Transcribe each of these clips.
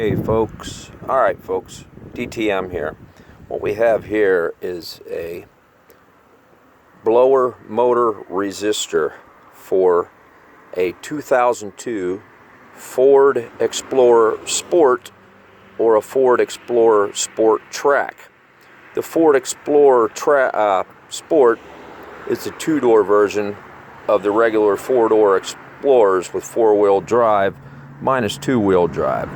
Hey folks, alright folks, DTM here. What we have here is a blower motor resistor for a 2002 Ford Explorer Sport or a Ford Explorer Sport Trac. The Ford Explorer Sport is the two-door version of the regular four-door Explorers with four-wheel drive minus two-wheel drive.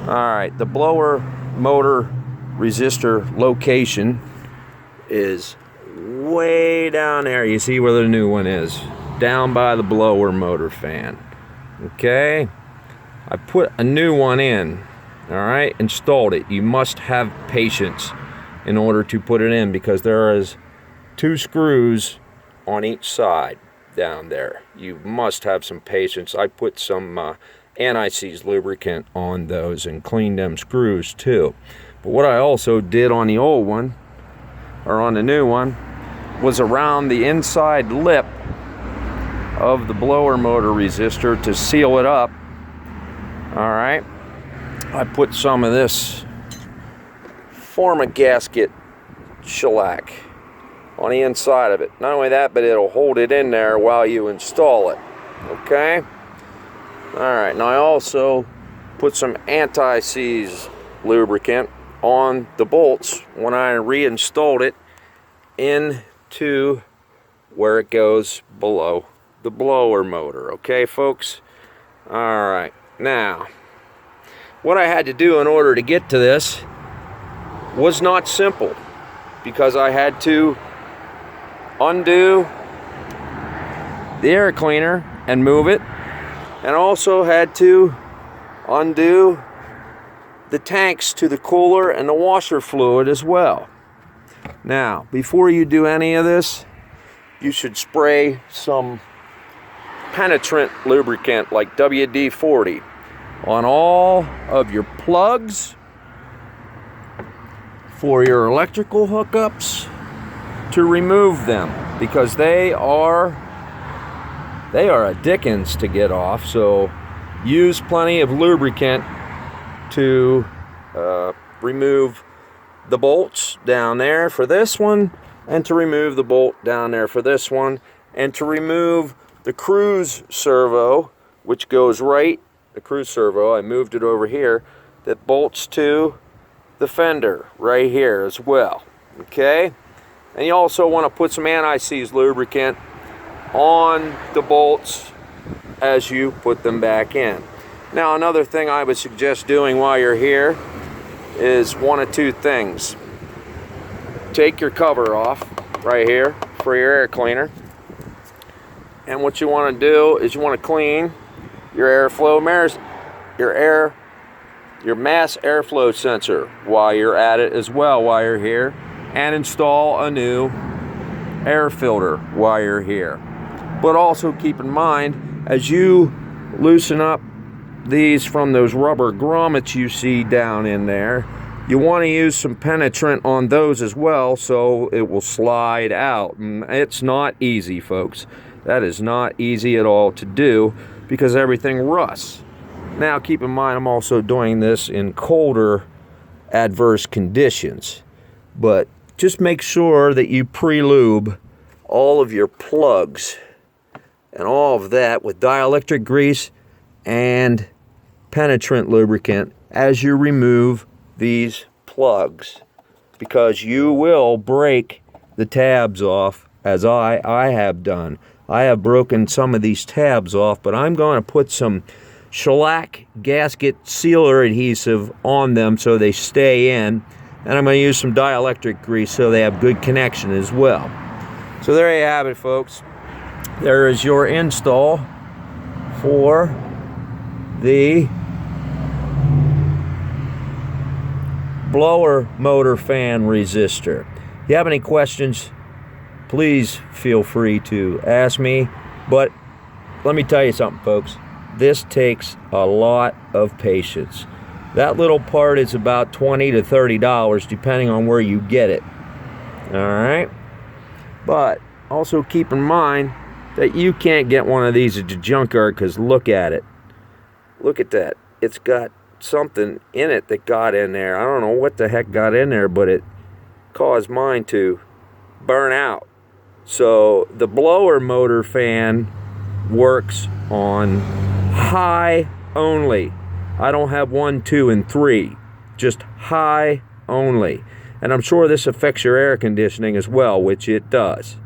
Alright, the blower motor resistor location is way down there. You see where the new one is, down by the blower motor fan. Okay, I put a new one in. Alright, installed it. You must have patience in order to put it in because there is two screws on each side down there. You must have some patience. I put some anti-seize lubricant on those and cleaned them screws too. But what I also did on the old one, or on the new one, was around the inside lip of the blower motor resistor to seal it up. Alright, I put some of this forma gasket shellac on the inside of it. Not only that, but it'll hold it in there while you install it. Okay? Alright, and I also put some anti-seize lubricant on the bolts when I reinstalled it into where it goes below the blower motor. Okay, folks? Alright, now, what I had to do in order to get to this was not simple because I had to undo the air cleaner and move it, and also had to undo the tanks to the cooler and the washer fluid as well. Now, before you do any of this, you should spray some penetrant lubricant like WD-40 on all of your plugs for your electrical hookups to remove them, because they are a dickens to get off. So use plenty of lubricant to remove the bolts down there for this one, and to remove the bolt down there for this one, and to remove the cruise servo, which goes right, the cruise servo, I moved it over here, that bolts to the fender right here as well. Okay, and you also want to put some anti-seize lubricant on the bolts as you put them back in. Now, another thing I would suggest doing while you're here is one of two things. Take your cover off right here for your air cleaner, and what you want to do is you want to clean your airflow mirrors, your mass airflow sensor while you're at it as well while you're here, and install a new air filter while you're here. But also keep in mind, as you loosen up these from those rubber grommets you see down in there, you want to use some penetrant on those as well so it will slide out. And it's not easy, folks. That is not easy at all to do because everything rusts. Now keep in mind, I'm also doing this in colder adverse conditions. But just make sure that you pre-lube all of your plugs and all of that with dielectric grease and penetrant lubricant as you remove these plugs, because you will break the tabs off, as I have done. I have broken some of these tabs off, but I'm going to put some shellac gasket sealer adhesive on them so they stay in, and I'm going to use some dielectric grease so they have good connection as well. So there you have it, folks. There is your install for the blower motor fan resistor. If you have any questions, please feel free to ask me. But let me tell you something, folks. This takes a lot of patience. That little part is about $20 to $30 depending on where you get it. Alright? But also keep in mind that you can't get one of these at the junkyard, because look at it. Look at that. It's got something in it that got in there. I don't know what the heck got in there, but it caused mine to burn out. So the blower motor fan works on high only. I don't have 1, 2, and 3, just high only. And I'm sure this affects your air conditioning as well, which it does.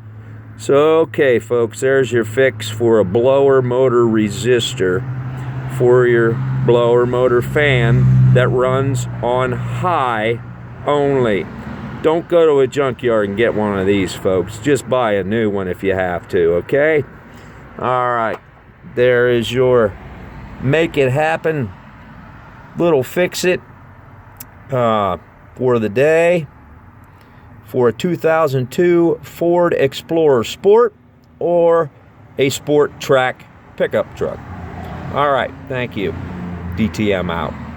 So okay folks, there's your fix for a blower motor resistor for your blower motor fan that runs on high only. Don't go to a junkyard and get one of these, folks. Just buy a new one if you have to, okay? All right, there is your make it happen little fix it for the day for a 2002 Ford Explorer Sport or a Sport Trac pickup truck. All right, thank you. DTM out.